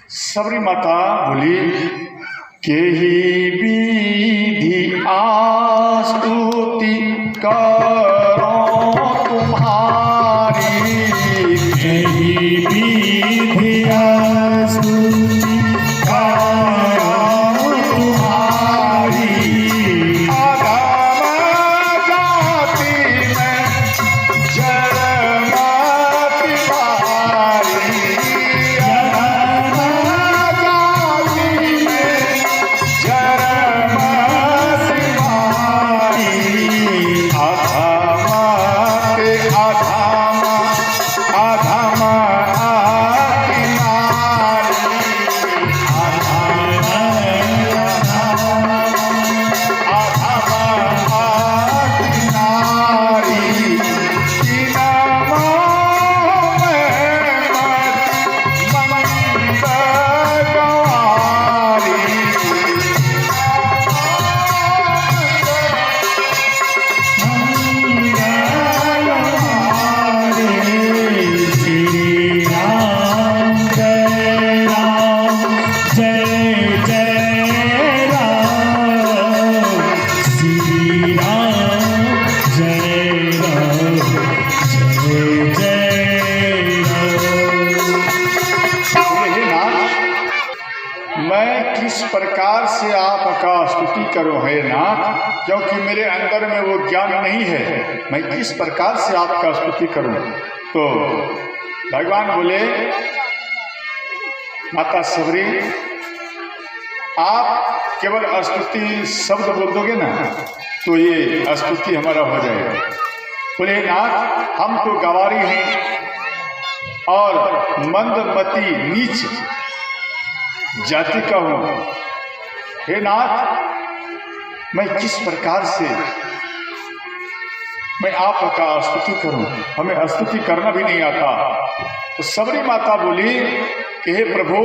सबरी माता बोली के ही विधि आस्तुति करो तुम्हारी, के ही विधि आस्तुति करो तुम्हारी। अधम जाति में जन्मति भारी, अधम जाति में जन्मति भारी। अधम के अधम अधम आति नारी, मैं किस प्रकार से आपका स्तुति करूं है नाथ, क्योंकि मेरे अंदर में वो ज्ञान नहीं है, मैं किस प्रकार से आपका स्तुति करूं। तो भगवान बोले माता सबरी, आप केवल स्तुति शब्द बोल दोगे ना तो ये स्तुति हमारा हो जाएगा। बोले नाथ, हम तो गवारी हैं और मंदमती नीच जाति का हूं। हे नाथ, मैं किस प्रकार से मैं आपका स्तुति करूं, हमें स्तुति करना भी नहीं आता। तो सबरी माता बोली कि हे प्रभु,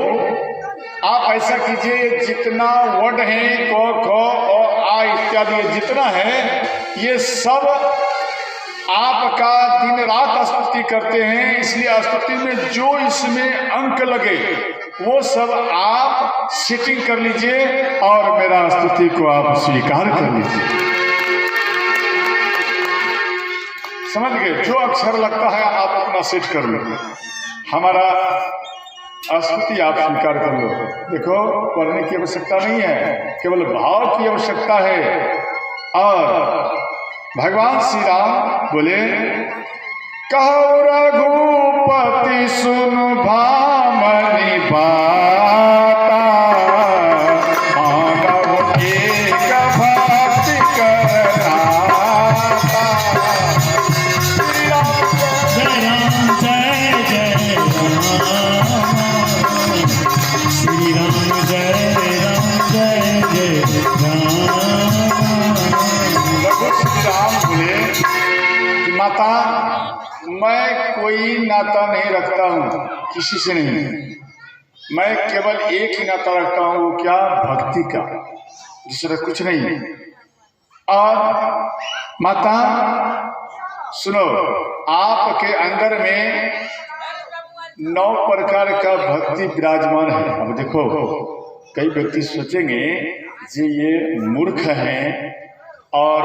आप ऐसा कीजिए, जितना वर्ड है क ख और आ इत्यादि जितना है, ये सब आपका दिन रात स्तुति करते हैं, इसलिए स्तुति में जो इसमें अंक लगे वो सब आप सेटिंग कर लीजिए और मेरा स्तुति को आप स्वीकार कर लीजिए। समझ गए? जो अक्षर लगता है आप अपना सेट कर लो, हमारा स्तुति आप स्वीकार कर लो। देखो, पढ़ने की आवश्यकता नहीं है, केवल भाव की आवश्यकता है। और भगवान श्री राम बोले, कहो रघुपति सुन भामनी बाता, मानव एक भक्ति करता। श्री राम जय राम जय जय राम, श्री राम जय जय राम। श्री राम बोले कि माता, मैं कोई नाता नहीं रखता हूँ किसी से नहीं, मैं केवल एक ही नाता रखता हूँ, वो क्या? भक्ति का, दूसरा कुछ नहीं। और माता सुनो, आपके अंदर में 9 प्रकार का भक्ति विराजमान है। अब देखो, कई व्यक्ति सोचेंगे जी ये मूर्ख हैं और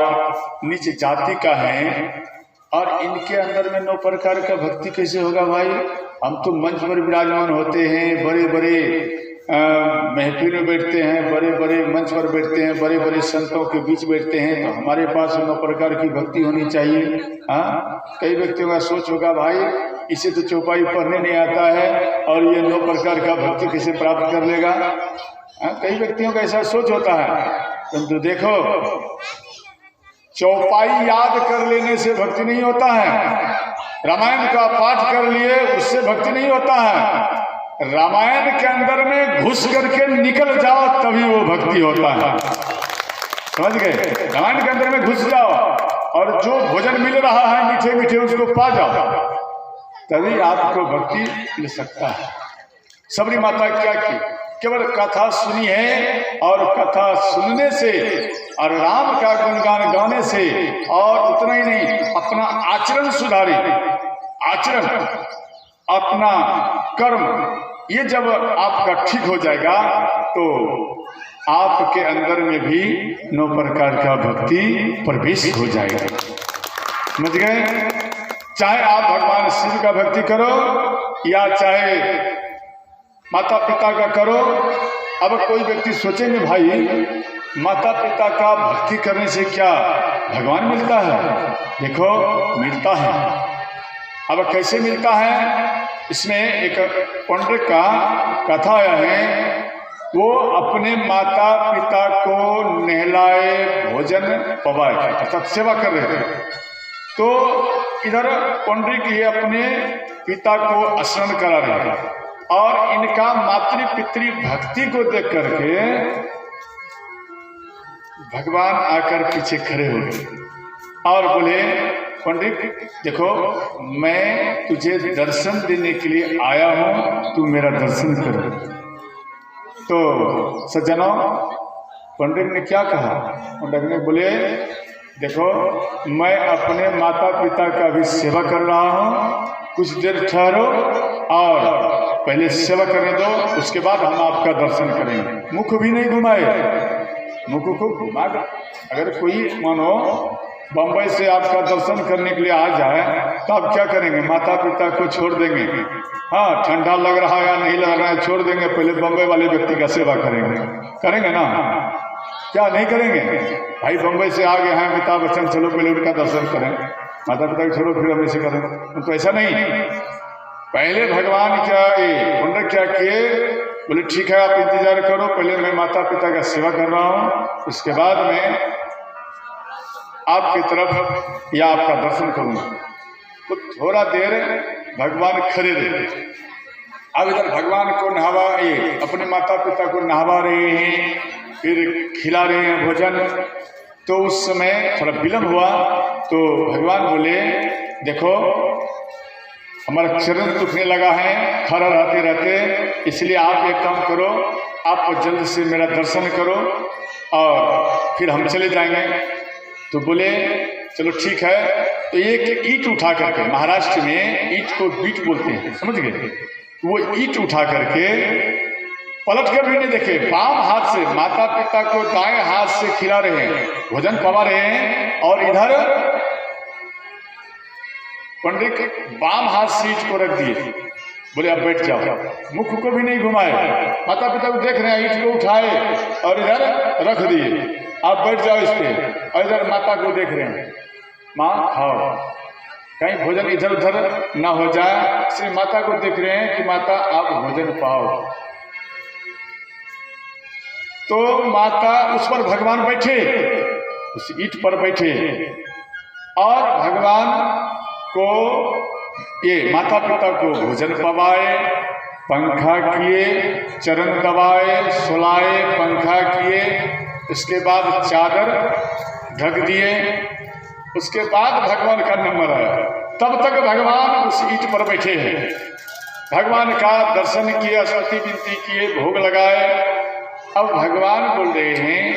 नीच जाति का है, और इनके अंदर में 9 प्रकार का भक्ति कैसे होगा भाई? हम तो मंच पर विराजमान होते हैं, बड़े बड़े महफिल में बैठते हैं, बड़े बड़े मंच पर बैठते हैं, बड़े बड़े संतों के बीच बैठते हैं, तो हमारे पास 9 प्रकार की भक्ति होनी चाहिए। हाँ, कई व्यक्तियों का सोच होगा भाई इसे तो चौपाई पढ़ने नहीं आता है और ये 9 प्रकार का भक्ति कैसे प्राप्त कर लेगा। कई व्यक्तियों का ऐसा सोच होता है, किंतु देखो, चौपाई याद कर लेने से भक्ति नहीं होता है, रामायण का पाठ कर लिए उससे भक्ति नहीं होता है, रामायण के अंदर में घुस करके निकल जाओ तभी वो भक्ति होता है। समझ गए? रामायण के अंदर में घुस जाओ और जो भोजन मिल रहा है मीठे मीठे उसको पा जाओ, तभी आपको भक्ति मिल सकता है। सबरी माता क्या की? केवल कथा सुनी है, और कथा सुनने से और राम का गुणगान गाने से, और उतना ही नहीं, अपना आचरण सुधारे, आचरण, अपना कर्म ये जब आपका ठीक हो जाएगा तो आपके अंदर में भी 9 प्रकार का भक्ति प्रवेश हो जाएगा। समझ गए? चाहे आप भगवान शिव का भक्ति करो या चाहे माता पिता का करो। अब कोई व्यक्ति सोचेंगे भाई माता पिता का भक्ति करने से क्या भगवान मिलता है? देखो मिलता है। अब कैसे मिलता है? इसमें एक पंडित का कथा आया है। वो अपने माता पिता को नहलाए भोजन पवाए अर्थात सेवा कर रहे थे। तो इधर पंडित ये अपने पिता को स्नान करा रहे थे और इनका मातृ पितृ भक्ति को देख करके भगवान आकर पीछे खड़े हो गए और बोले पंडित देखो मैं तुझे दर्शन देने के लिए आया हूं, तू मेरा दर्शन कर। तो सज्जनों पंडित ने क्या कहा? पंडित ने बोले देखो मैं अपने माता पिता का भी सेवा कर रहा हूं, कुछ देर ठहरो और पहले सेवा करने दो, उसके बाद हम आपका दर्शन करेंगे। मुख भी नहीं घुमाए, मुख को घुमा। अगर कोई मानो बम्बई से आपका दर्शन करने के लिए आ जाए तो आप क्या करेंगे? माता पिता को छोड़ देंगे? हाँ ठंडा लग रहा है या नहीं लग रहा है छोड़ देंगे, पहले बम्बई वाले व्यक्ति का सेवा करेंगे ना? क्या नहीं करेंगे? भाई बम्बई से आ गए हैं अमिताभ बच्चन, चलो पहले उनका दर्शन करें, माता पिता को छोड़ो फिर हम इसे करें। तो ऐसा नहीं, पहले भगवान पंडित क्या किए? बोले ठीक है आप इंतजार करो, पहले मैं माता पिता का सेवा कर रहा हूँ, उसके बाद मैं आपकी तरफ या आपका दर्शन करूंगा। तो थोड़ा देर भगवान खड़े रहे। अब इधर भगवान को अपने माता पिता को नहवा रहे हैं, फिर खिला रहे हैं भोजन। तो उस समय थोड़ा विलम्ब हुआ तो भगवान बोले देखो हमारा चरण दुखने लगा है खड़ा रहते रहते, इसलिए आप एक काम करो, आप जल्द से मेरा दर्शन करो और फिर हम चले जाएंगे। तो बोले चलो ठीक है। तो एक ईंट उठा करके, महाराष्ट्र में ईंट को बीट बोलते हैं, समझ गए? तो वो ईंट उठा करके पलट कर भी नहीं देखे, बाम हाथ से माता पिता को दाएं हाथ से खिला रहे हैं, भोजन पवा रहे हैं और इधर पंडित बाम हाथ से ईंट को रख दिए। बोले अब बैठ जाओ, मुख को भी नहीं घुमाए, माता पिता को देख रहे हैं, ईंट को उठाए और इधर रख दिए, आप बैठ जाओ इस पे। और इधर माता को देख रहे हैं, माँ खाओ, कहीं भोजन इधर उधर ना हो जाए, इसलिए माता को देख रहे हैं कि माता आप भोजन पाओ। तो माता उस पर भगवान बैठे, उस ईंट पर बैठे और भगवान को ये माता पिता को भोजन पवाए, पंखा किए, चरण दबाए, सुलाए, पंखा किए, उसके बाद चादर ढक दिए। उसके बाद भगवान का नंबर आया, तब तक भगवान उस ईंट पर बैठे हैं। भगवान का दर्शन किए, स्तुति विनती किए, भोग लगाए। अब भगवान बोल रहे हैं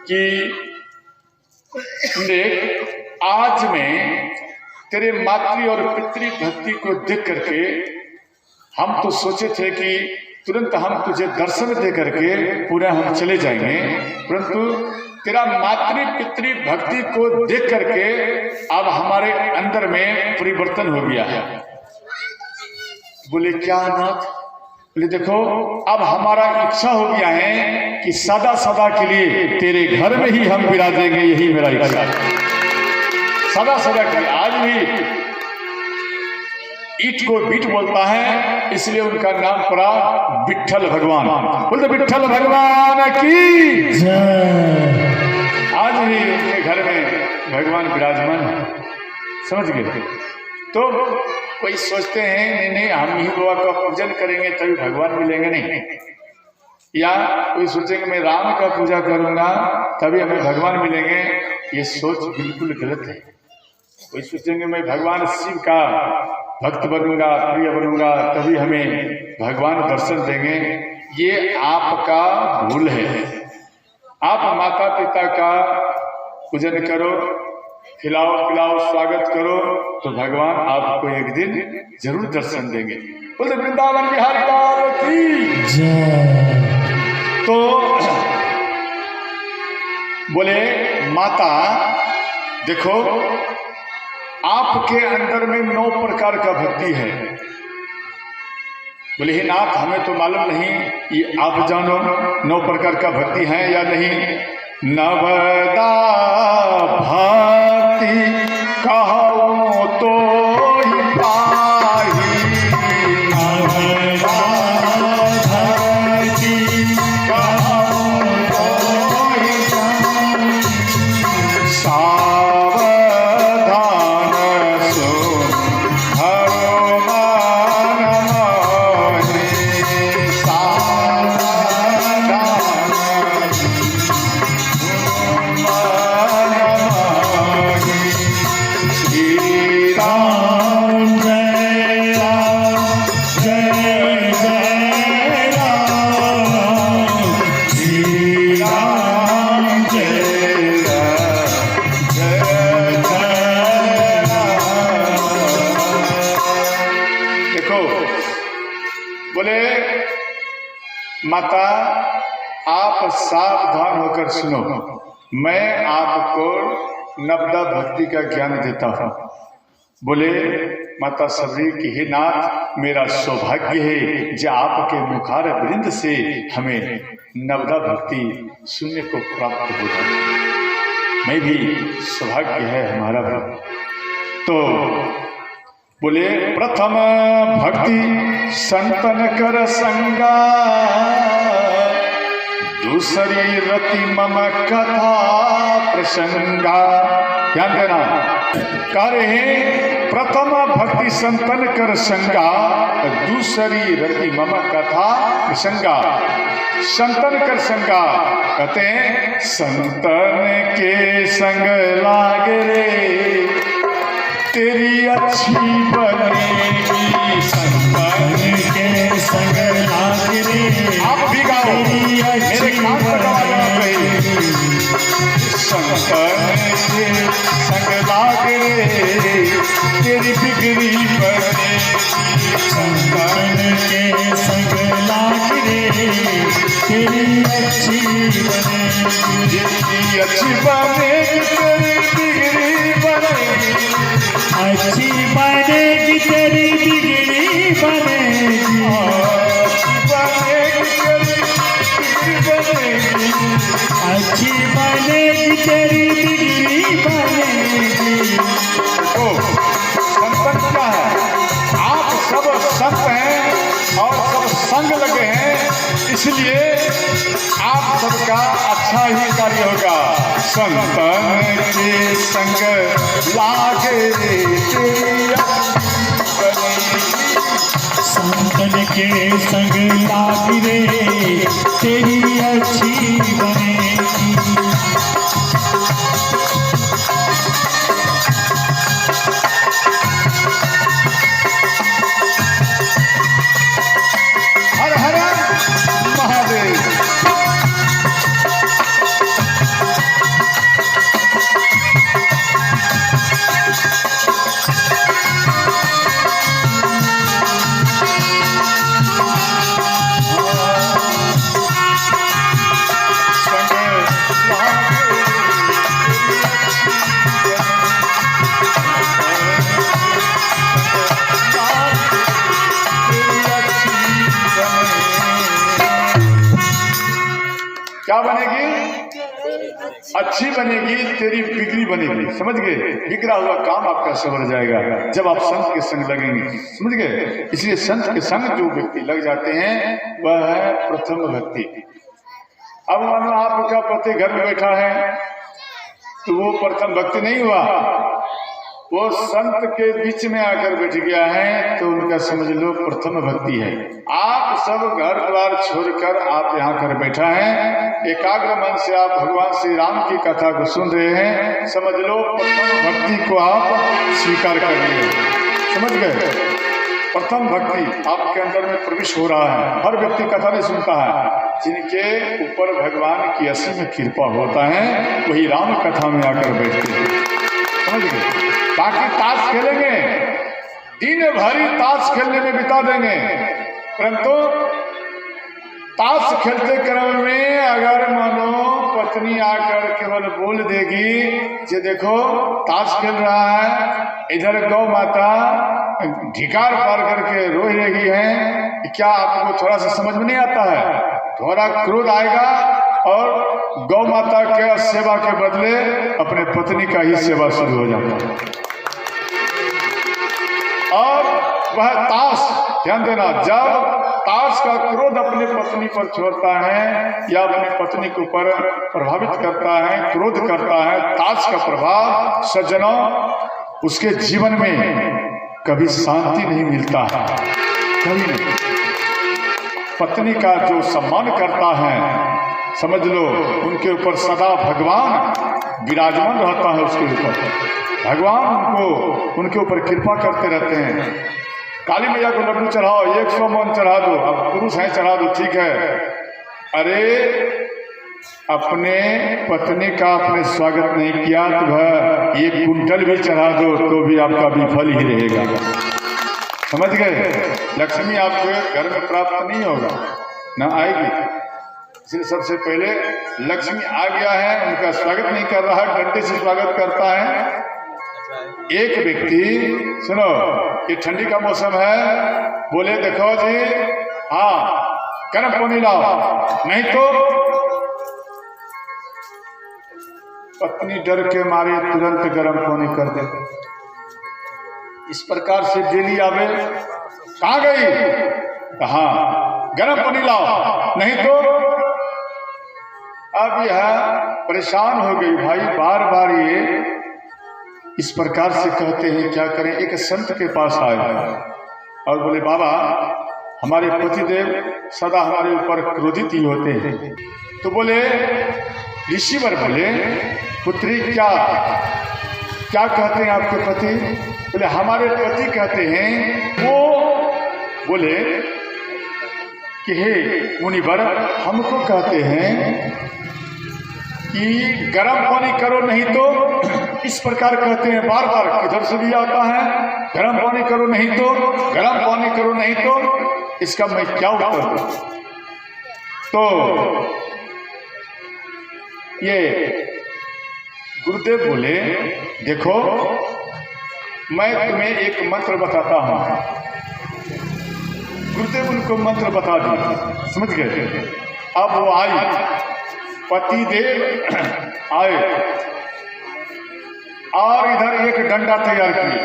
कि देख आज मैं तेरे मातृ और पितृ भक्ति को देख करके हम तो सोचे थे कि तुरंत हम तुझे दर्शन दे करके पूरा हम चले जाएंगे, परंतु तेरा मातृ पितृ भक्ति को देख करके अब हमारे अंदर में परिवर्तन हो गया है। बोले क्या नाथ? बोले देखो अब हमारा इच्छा हो गया है कि सदा सदा के लिए तेरे घर में ही हम विराजेंगे, यही मेरा इच्छा है। सदा सदा के लिए। आज भी ईट को बीट बोलता है, इसलिए उनका नाम पड़ा विट्ठल भगवान। बोलते विट्ठल भगवान की जय। आज भी उनके घर में भगवान विराजमान है, समझ गए? तो कोई सोचते हैं नहीं हम ही बाबा का पूजन करेंगे तभी भगवान मिलेंगे, नहीं। या कोई सोचेंगे मैं राम का पूजा करूंगा तभी हमें भगवान मिलेंगे, ये सोच बिल्कुल गलत है। कोई सोचेंगे मैं भगवान शिव का भक्त बनूंगा, प्रिय बनूंगा तभी हमें भगवान दर्शन देंगे, ये आपका भूल है। आप माता पिता का पूजन करो, खिलाओ पिलाओ स्वागत करो तो भगवान आपको एक दिन जरूर दर्शन देंगे। बोले वृंदावन बिहारी लाल की जय। तो बोले माता देखो आपके अंदर में 9 प्रकार का भक्ति है। बोले हे नाथ हमें तो मालूम नहीं, ये आप जानो 9 प्रकार का भक्ति है या नहीं। नवदा भक्ति कहो तो ही पाही, नवदा भक्ति कहो तो ही पाही। सावधान सुन हरो मन मोहि, सावधान श्री राम जय राम जय जय राम, श्री राम जय देखो बोले माता आप सावधान होकर सुनो, मैं आपको नवदा भक्ति का ज्ञान देता हूँ। बोले माता सबरी की हे नाथ मेरा सौभाग्य है जो आपके मुखार वृंद से हमें नवदा भक्ति सुनने को प्राप्त हो जाए। मैं भी सौभाग्य है हमारा भी। तो बोले प्रथम भक्ति संतन कर संगा, दूसरी रति मम कथा प्रसंगा। ध्यान देना, कह रहे हैं प्रथम भक्ति संतन कर संगा, दूसरी रति मम कथा प्रसंगा। संतन कर संगा कहते हैं संतन के संग लाग रे तेरी अच्छी बनेगी। संतन के संग लाग रे आप भी गाओ, मेरे कान पर आवाज रही। संतन के संग लाग रे तेरी बिगड़ी बनेगी। संतन के संग लाग रे तेरी अच्छी बनेगी। जितनी अच्छी बनेगी तेरी बिगड़ी बनेगी। अच्छी बनेगी तेरी बिगड़ी बनेगी। अच्छी बनेगी तेरी बिगड़ी बनेगी। तो संतन क्या है? आप सब संत हैं और सब संग लगे हैं, इसलिए आप सबका अच्छा ही कार्य होगा। संतन के संग लागे तेरी संतन के संग लाग रे तेरी अच्छी बनेगी। हर हर महादेव। क्या बनेगी? अच्छी बनेगी तेरी बिगड़ी बनेगी। समझ गए? बिगड़ा हुआ काम आपका सवर जाएगा जब आप संत के संग लगेंगे। समझ गए? इसलिए संत के संग जो व्यक्ति लग जाते हैं वह है प्रथम भक्ति। अब मानो आपका पति घर में बैठा है तो वो प्रथम भक्ति नहीं हुआ, वो संत के बीच में आकर बैठ गया है तो उनका समझ लो प्रथम भक्ति है। आप सब घर द्वार छोड़कर आप यहाँ कर बैठा है, एकाग्र मन से आप भगवान श्री राम की कथा को सुन रहे हैं, समझ लो प्रथम भक्ति को आप स्वीकार कर लिए। समझ गए? प्रथम भक्ति आपके अंदर में प्रवेश हो रहा है। हर व्यक्ति कथा नहीं सुनता है, जिनके ऊपर भगवान की असीम कृपा होता है वही राम कथा में आकर बैठते हैं। समझ गए। बाकी ताश खेलेंगे, दिन भरी ताश खेलने में बिता देंगे, परंतु ताश खेलते क्रम में अगर मानो पत्नी आकर केवल बोल देगी कि देखो ताश खेल रहा है, इधर गौ माता ढिकार पार करके रो रही है, क्या आपको थोड़ा सा समझ में नहीं आता है? थोड़ा क्रोध आएगा और गौ माता के सेवा के बदले अपने पत्नी का ही सेवा शुरू हो जाता है। और वह ताश, ध्यान देना, जब ताश का क्रोध अपने पत्नी पर छोड़ता है या अपनी पत्नी के ऊपर प्रभावित करता है, क्रोध करता है, ताश का प्रभाव सज्जनों उसके जीवन में कभी शांति नहीं मिलता है, कभी नहीं। पत्नी का जो सम्मान करता है, समझ लो उनके ऊपर सदा भगवान विराजमान रहता है, उसके ऊपर भगवान उनको उनके ऊपर कृपा करते रहते हैं। काली मैया को लड्डू चढ़ाओ, 100 मन चढ़ा दो, अब पुरुष है चढ़ा दो, ठीक है। अरे अपने पत्नी का आपने स्वागत नहीं किया तो वह 1 कुंटल भी चढ़ा दो तो भी आपका विफल ही रहेगा, समझ गए। लक्ष्मी आपके घर में प्राप्त नहीं होगा, न आएगी। इसलिए सबसे पहले लक्ष्मी आ गया है, उनका स्वागत नहीं कर रहा है, डंडे से स्वागत करता है। एक व्यक्ति, सुनो, ये ठंडी का मौसम है, बोले देखो जी, हाँ गर्म पानी लाओ, नहीं तो पत्नी डर के मारे तुरंत गर्म पानी कर दे। इस प्रकार से डेली आवे, कहाँ गई, कहा गर्म पानी लाओ, नहीं तो। अब यह परेशान हो गई भाई, बार बार ये इस प्रकार से कहते हैं, क्या करें। एक संत के पास आए और बोले बाबा हमारे पतिदेव सदा हमारे ऊपर क्रोधित ही होते हैं। तो बोले ऋषिवर बोले पुत्री क्या क्या कहते हैं आपके पति? बोले हमारे पति कहते हैं, वो बोले कि हे मुनिवर हमको कहते हैं कि गर्म पानी करो नहीं तो, इस प्रकार कहते हैं बार बार, किधर से भी आता है, गर्म पानी करो नहीं तो, गर्म पानी करो नहीं तो। इसका मैं क्या उत्तर दूं? तो ये गुरुदेव बोले देखो मैं तुम्हें एक मंत्र बताता हूं। गुरुदेव उनको मंत्र बता दिया, समझ गए। अब वो आई, पतिदेव आए और इधर एक डंडा तैयार किए,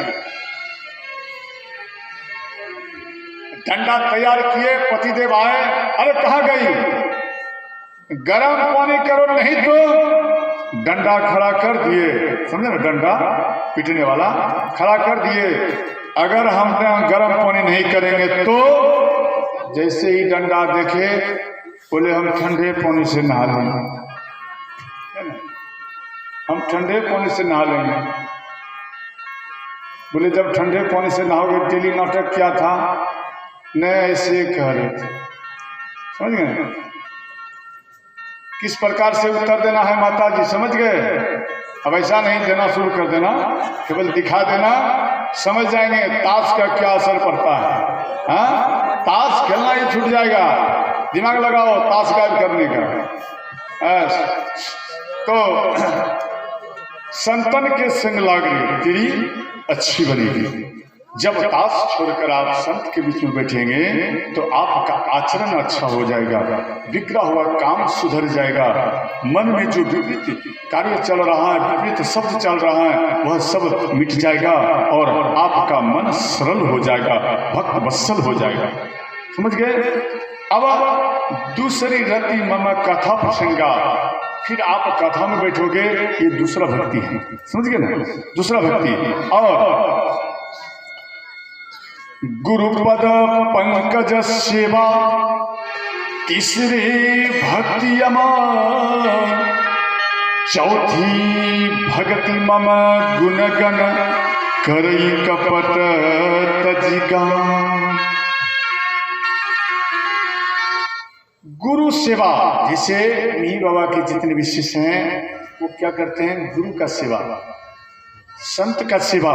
डंडा तैयार किए, पतिदेव आए, अरे कहाँ गई, गरम पानी करो नहीं तो। डंडा खड़ा कर दिए, समझे ना, डंडा पीटने वाला खड़ा कर दिए। अगर हम गरम पानी नहीं करेंगे तो, जैसे ही डंडा देखे बोले हम ठंडे पानी से नहा लेंगे, हम ठंडे पानी से नहा लेंगे। बोले जब ठंडे पानी से नहाओगे, डेली नाटक क्या था, न ऐसे कह रहे थे, समझ गए। किस प्रकार से उत्तर देना है माता जी, समझ गए। अब ऐसा नहीं देना शुरू कर देना, केवल दिखा देना, समझ जाएंगे ताश का क्या असर पड़ता है। हाँ, ताश खेलना ही छूट जाएगा, दिमाग लगाओ ताश गायब करने का। तो संतन के संग लागरी तेरी अच्छी बनेगी। जब ताश छोड़कर आप संत के बीच में बैठेंगे तो आपका आचरण अच्छा हो जाएगा, बिगड़ा हुआ काम सुधर जाएगा, मन में जो विपरीत कार्य चल रहा है, विपरीत शब्द चल रहा है, वह सब मिट जाएगा और आपका मन सरल हो जाएगा, भक्त वत्सल हो जाएगा, समझ गए। अब दूसरी रति मम कथा प्रसंगा, फिर आप कथा में बैठोगे, ये दूसरा भक्ति है, समझ गए ना, दूसरा भक्ति। और गुरुपद पंकज सेवा तीसरी भक्ति अमान, चौथी भक्ति मम गुणगण करई कपट तजिगान। गुरु सेवा, जैसे मिहिर बाबा के जितने भी शिष्य हैं वो क्या करते हैं, गुरु का सेवा। संत का सेवा।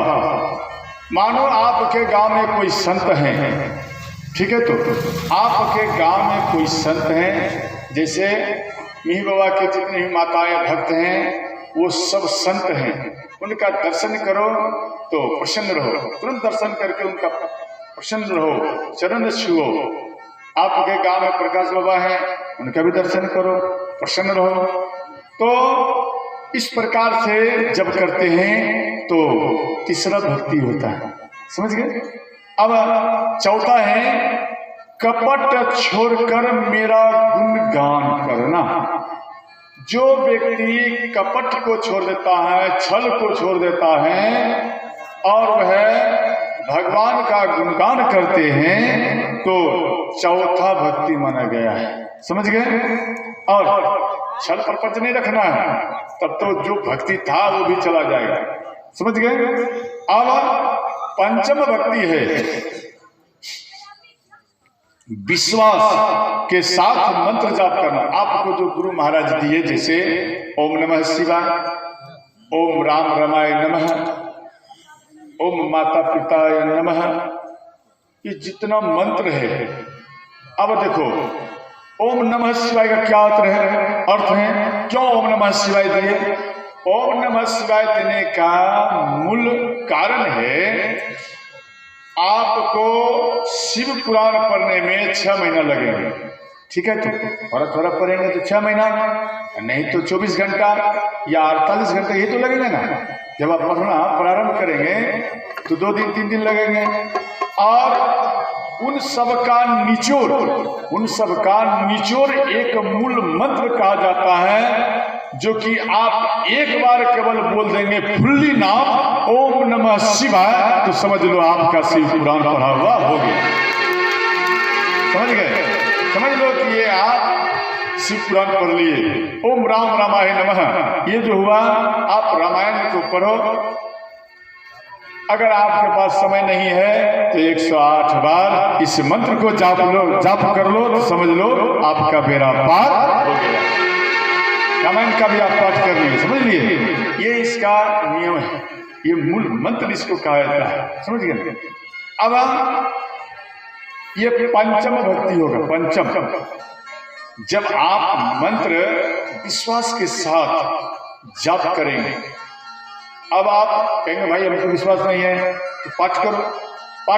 मानो आपके गांव में कोई संत हैं, ठीक है, तो आपके गांव में कोई संत हैं, जैसे मिही बाबा के जितने भी माताएं भक्त हैं वो सब संत हैं, उनका दर्शन करो तो प्रसन्न रहो, तुरंत दर्शन करके उनका प्रसन्न रहो, चरण छुओ। आपके गांव में प्रकाश बाबा हैं, उनका भी दर्शन करो, प्रसन्न रहो। तो इस प्रकार से जब करते हैं तो तीसरा भक्ति होता है, समझ गए। अब चौथा है कपट छोड़कर मेरा गुणगान करना। जो व्यक्ति कपट को छोड़ देता है, छल को छोड़ देता है और वह भगवान का गुणगान करते हैं तो चौथा भक्ति माना गया है, समझ गए। और छल प्रपंच नहीं रखना है, तब तो जो भक्ति था वो भी चला जाएगा, समझ गए। अब पंचम भक्ति है विश्वास के साथ मंत्र जाप करना। आपको जो गुरु महाराज दिए, जैसे ओम नमः शिवाय, ओम राम रमाय नमः, ओम माता पिताय नमः, ये जितना मंत्र है। अब देखो ओम नमः शिवाय का क्या अर्थ है, क्यों ओम नमः शिवाय दिए। ओम नमः शिवाय देने का मूल कारण है आपको शिव पुराण पढ़ने में 6 महीना लगेंगे, ठीक है, तो थोड़ा पढ़ेंगे तो 6 महीना, नहीं तो 24 घंटा या 48 घंटा ये तो लगेगा ना। जब आप पढ़ना प्रारंभ करेंगे तो 2 दिन 3 दिन लगेंगे। और उन सब का निचोड़ एक मूल मंत्र कहा जाता है, जो कि आप एक बार केवल बोल देंगे फुल्ली नाम ओम नमः शिवाय, तो समझ लो आपका शिव पुराण पढ़ा हुआ हो गया, समझ गए। समझ लो कि ये आप शिव पुराण पढ़ लिए। ओम राम रामाय नमः, ये जो हुआ आप रामायण को पढ़ो। अगर आपके पास समय नहीं है तो 108 बार इस मंत्र को जाप कर लो, तो समझ लो आपका बेड़ा पार हो गया। रामायण का भी आप पाठ कर लिए, समझ लिए। ये इसका नियम है, ये मूल मंत्र इसको कहा जाता है, समझ गए। अब ये पंचम भक्ति होगा। पंचम, जब आप मंत्र विश्वास के साथ जाप करेंगे। अब आप कहेंगे भाई हमको विश्वास नहीं है, तो पाठ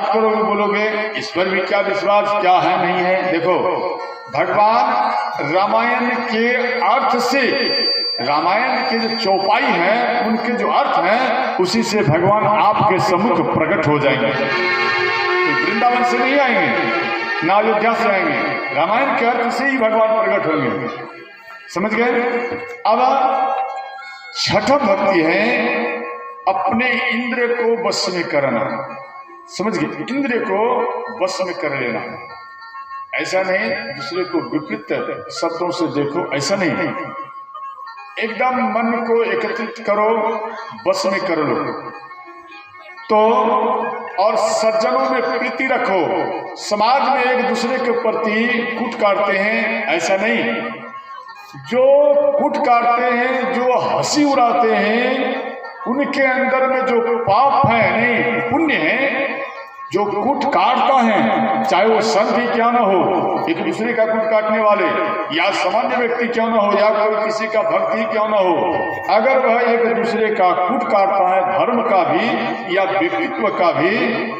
करोगे, बोलोगे इस पर भी क्या विश्वास, क्या है नहीं है। देखो भगवान रामायण के अर्थ से, रामायण के जो चौपाई है उनके जो अर्थ हैं, उसी से भगवान आपके सम्मुख प्रकट हो जाएंगे। तो वृंदावन से नहीं आएंगे, ना अयोध्या से आएंगे, रामायण के अर्थ से ही भगवान प्रकट होंगे, समझ गए। अब छठम भक्ति है अपने इंद्र को वश में करना, समझ गए। इंद्र को वश में कर लेना, ऐसा नहीं दूसरे को विपरीत शब्दों से देखो, ऐसा नहीं। एकदम मन को एकत्रित करो, वश में कर लो। तो और सज्जनों में प्रीति रखो। समाज में एक दूसरे के प्रति कूट काटते हैं, ऐसा नहीं। जो कूट काटते हैं, जो हंसी उड़ाते हैं, उनके अंदर में जो पाप है, नहीं पुण्य है। जो कूट काटता है, चाहे वो संत ही क्यों ना हो, एक दूसरे का कूट काटने वाले, या सामान्य व्यक्ति क्यों ना हो, या कोई किसी का भक्त ही क्यों ना हो, अगर वह एक दूसरे का कूट काटता है, धर्म का भी या व्यक्तित्व का भी,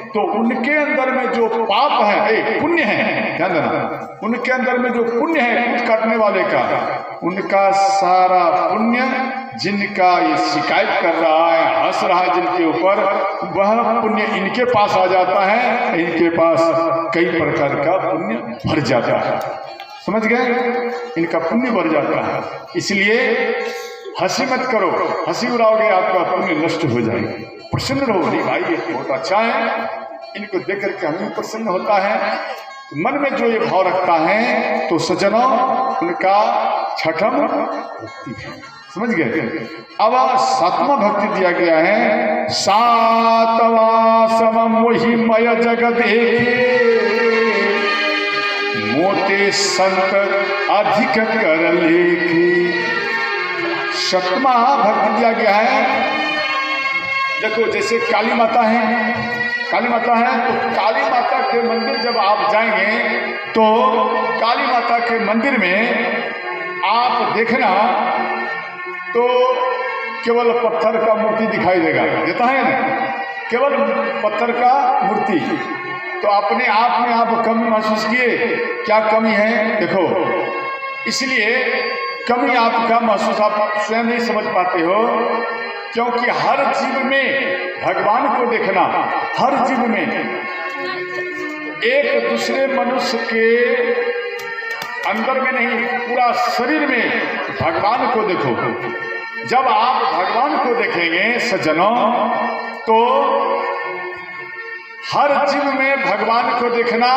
तो उनके अंदर में जो पाप है, पुण्य है, ध्यान देना, उनके अंदर में जो पुण्य है कूट काटने वाले का, उनका सारा पुण्य जिनका ये शिकायत कर रहा है, हंस रहा है जिनके ऊपर, वह पुण्य इनके पास आ जाता है, इनके पास कई प्रकार का पुण्य भर जाता है, समझ गए। इनका पुण्य बढ़ जाता है। इसलिए हंसी मत करो, हंसी उड़ाओगे आपका पुण्य नष्ट हो जाएगा। प्रसन्न रहो, नहीं भाई ये बहुत अच्छा है, इनको देख करके हमें प्रसन्न होता है। तो मन में जो ये भाव रखता है, तो सज्जनों उनका छठम भक्ति है, समझ गए। अब 7वां भक्ति दिया गया है, सातवां समम वही मय जगत मोटे संत अधिक कर लेखी। 7वां भक्ति दिया गया है, देखो जैसे काली माता है, काली माता है तो काली माता के मंदिर जब आप जाएंगे तो काली माता के मंदिर में आप देखना तो केवल पत्थर का मूर्ति दिखाई देता है ना, केवल पत्थर का मूर्ति। तो अपने आप में आप कमी महसूस किए, क्या कमी है? देखो, इसलिए कमी आपका महसूस आप स्वयं नहीं समझ पाते हो, क्योंकि हर जीव में भगवान को देखना, हर जीव में, एक दूसरे मनुष्य के अंदर में नहीं, पूरा शरीर में भगवान को देखो। जब आप भगवान को देखेंगे सज्जनों, तो हर जीव में भगवान को देखना।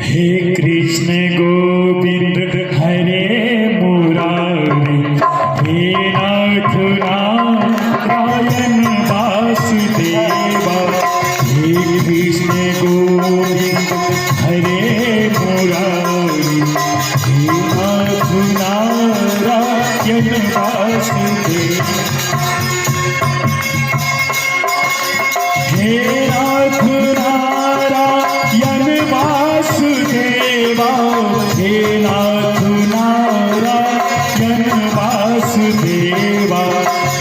हे कृष्ण गोविंद हरे मुरारी, हे नाथ नारायण वासुदेवा। हे कृष्ण गोविंद हरे मुरारी, हे नाथ नारायण वासुदेवा। हे नाथ नारायण वासुदेवा, हे नाथ नारायण वासुदेवा,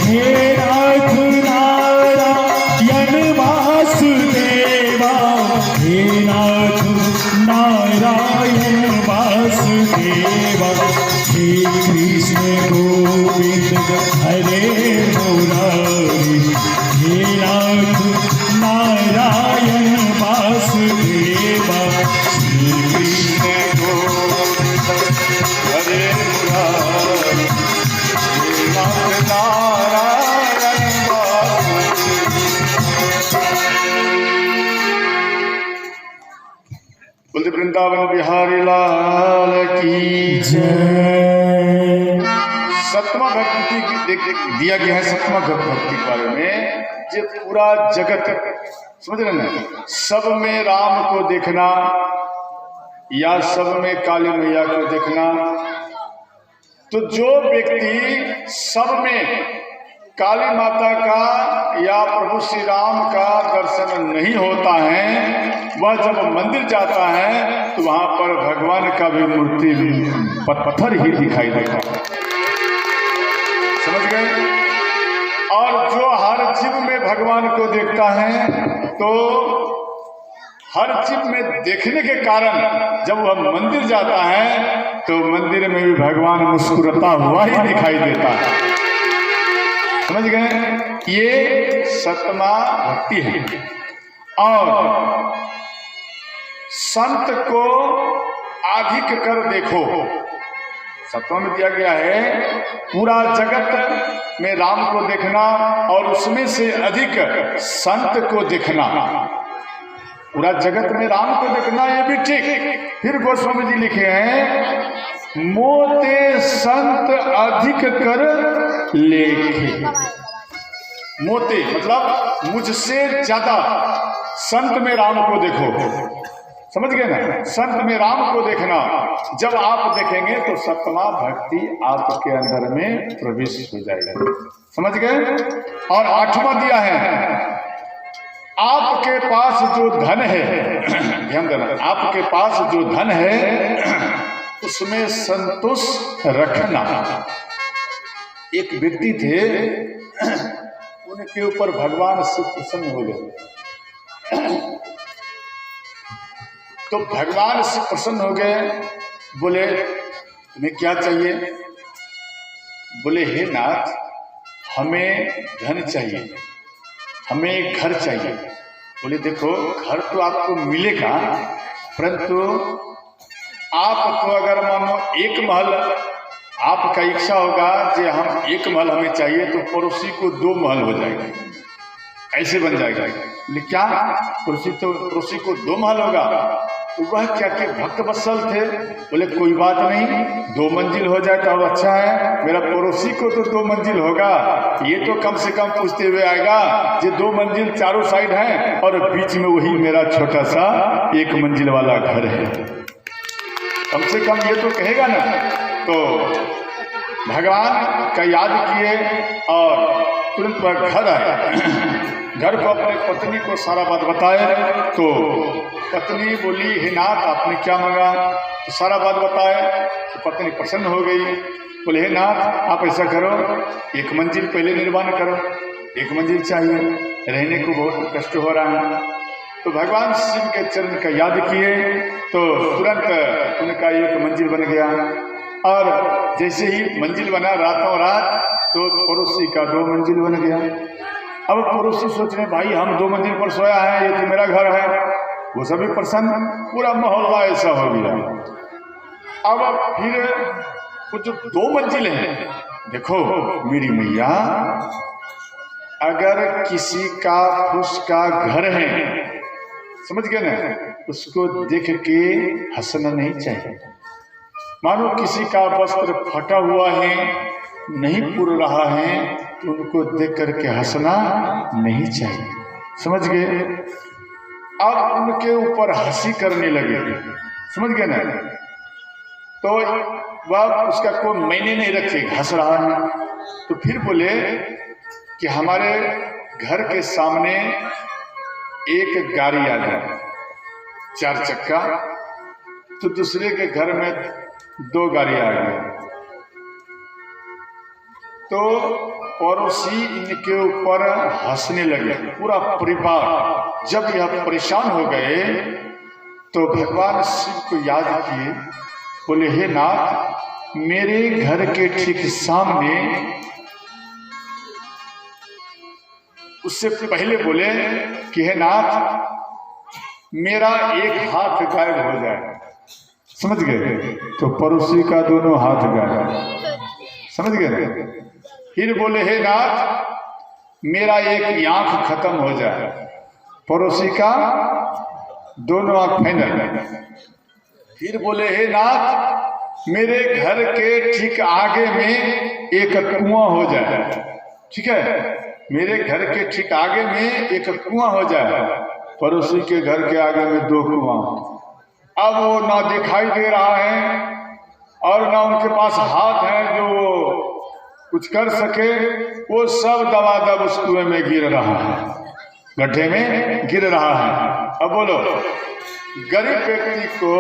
हे नाथ नारायण वासुदेवा, हे नाथ नारायण वासुदेवा। हे कृष्ण गोविंद हरे मुरारी, हे नाथ नारायण वासुदेवा। श्री कृष्ण गोविंद हरे मुरारी, हे नाथ नारायण वासुदेवा। बोल वृंदावन बिहारी लाल की जय। सतमा भक्ति दिया गया है, सतमा भक्ति के बारे में। ये पूरा जगत समझ रहे ना, सब में राम को देखना या सब में काली मैया को देखना। तो जो व्यक्ति सब में काली माता का या प्रभु श्री राम का दर्शन नहीं होता है, वह जब मंदिर जाता है तो वहां पर भगवान का भी मूर्ति पत्थर ही दिखाई देता है। समझ गए? और जो हर जीव में भगवान को देखता है, तो हर जीव में देखने के कारण जब वह मंदिर जाता है तो मंदिर में भी भगवान मुस्कुराता हुआ ही दिखाई देता है। समझ गए? ये सतमा भक्ति है। और संत को अधिक कर देखो, सत्वा में दिया गया है पूरा जगत में राम को देखना और उसमें से अधिक संत को देखना। पूरा जगत में राम को देखना, ये भी ठीक। फिर गोस्वामी जी लिखे हैं, मोते संत अधिक कर लेखे। मोते मतलब मुझसे ज्यादा संत में राम को देखो। समझ गए ना? संत में राम को देखना, जब आप देखेंगे तो सतमा भक्ति आपके अंदर में प्रवेश हो जाएगा। समझ गए? और आठवां दिया है, आपके पास जो धन है, ध्यान देना, आपके पास जो धन है उसमें संतोष रखना। एक व्यक्ति थे, उनके ऊपर भगवान से प्रसन्न हो गए। तो भगवान से प्रसन्न हो गए, बोले तुम्हें क्या चाहिए? बोले हे नाथ, हमें धन चाहिए, हमें घर चाहिए। बोले देखो, घर तो आपको मिलेगा, परंतु आप तो अगर मानो एक महल आपका इच्छा होगा कि हम एक महल हमें चाहिए, तो पड़ोसी को 2 महल हो जाएगा, ऐसे बन जाएगा। क्या पड़ोसी को 2 महल होगा? तो वह क्या के भक्त वत्सल थे। बोले कोई बात नहीं, 2 मंजिल हो जाए तो और अच्छा है, मेरा पड़ोसी को तो 2 मंजिल होगा, ये तो कम से कम पूछते हुए आएगा ये 2 मंजिल चारों साइड है और बीच में वही मेरा छोटा सा 1 मंजिल वाला घर है, कम से कम ये तो कहेगा ना। तो भगवान का याद किए और तुरंत वह घर आए। घर को अपनी पत्नी को सारा बात बताए तो पत्नी बोली, हे नाथ आपने क्या मांगा? तो सारा बात बताए तो पत्नी प्रसन्न हो गई। बोले, हे नाथ आप ऐसा करो, एक मंजिल पहले निर्माण करो, एक मंजिल चाहिए, रहने को बहुत कष्ट हो रहा है। तो भगवान शिव के चरण का याद किए तो तुरंत उनका एक मंजिल बन गया। और जैसे ही मंजिल बना रातों रात तो पड़ोसी का 2 मंजिल बन गया। अब पड़ोसी सोच रहे, भाई हम 2 मंजिल पर सोया है, ये तो मेरा घर है। वो सभी प्रसन्न, पूरा मोहल्ला ऐसा हो गया। अब फिर वो जो 2 मंजिल हैं, देखो मेरी मैया, अगर किसी का उसका घर है, समझ गए ना, उसको देख के हंसना नहीं चाहिए। मानो किसी का वस्त्र फटा हुआ है, नहीं पुर रहा है, तो उनको देख करके हंसना नहीं चाहिए, समझ गए। अब उनके ऊपर हंसी करने लगे, समझ गए ना। तो वह उसका कोई मायने नहीं रखे, हंस रहा है। तो फिर बोले कि हमारे घर के सामने एक गाड़ी आ जाए 4 चक्का, तो दूसरे के घर में 2 गाड़ी आ गई। तो पड़ोसी इनके ऊपर हंसने लगे, पूरा परिवार। जब यह परेशान हो गए तो भगवान शिव को याद किए, बोले, हे नाथ मेरे घर के ठीक सामने, उससे पहले बोले कि हे नाथ मेरा एक हाथ गायब हो जाए, समझ गए। तो पड़ोसी का दोनों हाथ गायब, समझ गए। फिर बोले, हे नाथ मेरा एक आंख खत्म हो जाए, पड़ोसी का दोनों आंख फाइनल। फिर बोले, हे नाथ मेरे घर के ठीक आगे में एक कुआं हो जाए, ठीक है, मेरे घर के ठीक आगे में एक कुआं हो जाए, पड़ोसी के घर के आगे में 2 कुआं। अब वो ना दिखाई दे रहा है और ना उनके पास हाथ है जो कुछ कर सके, वो सब दबादब उस कुएं में गिर रहा है, गड्ढे में गिर रहा है। अब बोलो, गरीब व्यक्ति को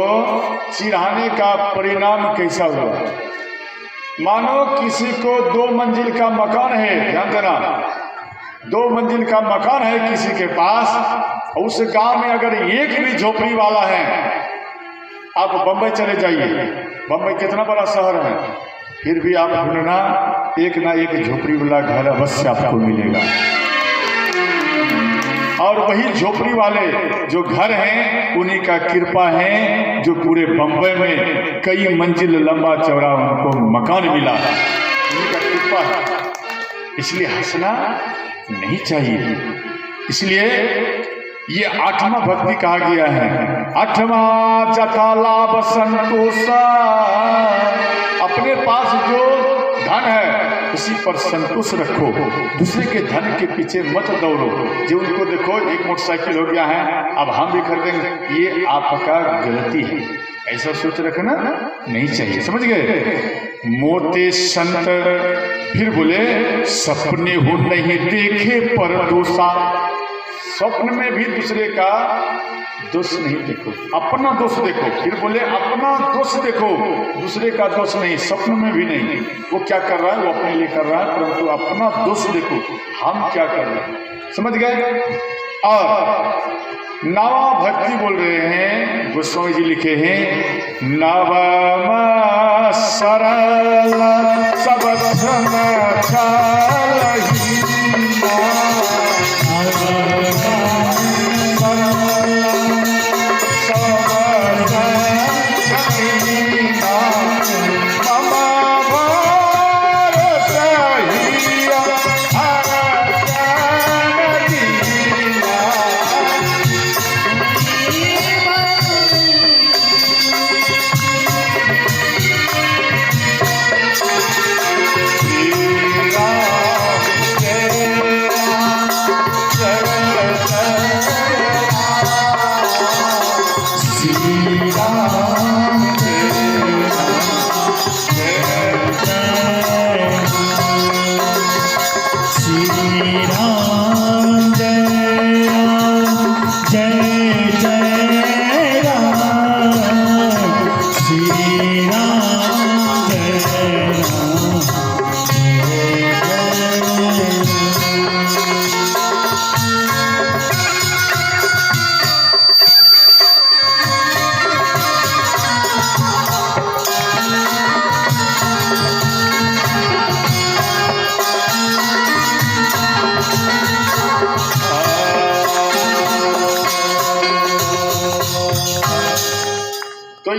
चिढ़ाने का परिणाम कैसा हुआ? मानो किसी को 2 मंजिल का मकान है, ध्यान देना, 2 मंजिल का मकान है किसी के पास, उस गांव में अगर एक भी झोपड़ी वाला है, आप बंबई चले जाइए, बंबई कितना बड़ा शहर है, फिर भी आप ढूंढना एक ना एक झोपड़ी वाला घर अवश्य आपको मिलेगा। और वही झोपड़ी वाले जो घर हैं, उन्हीं का कृपा है जो पूरे बंबई में कई मंजिल लंबा चौड़ा उनको मकान मिला, उन्हीं का कृपा है। इसलिए हंसना नहीं चाहिए। इसलिए ये 8वां भक्ति कहा गया है, 8वां जथा लाभ संतोष। अपने पास जो धन है उसी पर संतोष रखो, दूसरे के धन के पीछे मत दौड़ो। जो उनको देखो एक मोटरसाइकिल हो गया है, अब हम भी खरीदेंगे, ये आपका गलती है, ऐसा सोच रखना नहीं चाहिए, समझ गए। मोटे संत फिर बोले, सपने हो नहीं देखे पर दोषा, स्वप्न में भी दूसरे का दोष नहीं देखो, अपना दोष देखो। फिर बोले, अपना दोष देखो, दूसरे का दोष नहीं, स्वप्न में भी नहीं। वो क्या कर रहा है वो अपने लिए कर रहा है, परंतु अपना दोष देखो, हम क्या कर रहे हैं, समझ गए। और 9वां भक्ति बोल रहे हैं, गोस्वामी जी लिखे हैं, नवम सरल सब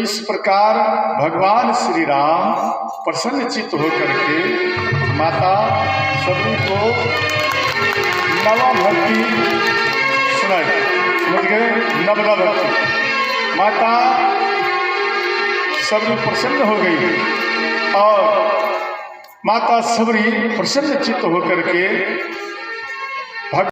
इस प्रकार भगवान श्री राम प्रसन्न चित्त होकर के माता सबरी को नवा भक्ति सुनाई। समझ गए? नवदा भक्ति। माता सबरी प्रसन्न हो गई और माता सबरी प्रसन्न चित्त होकर के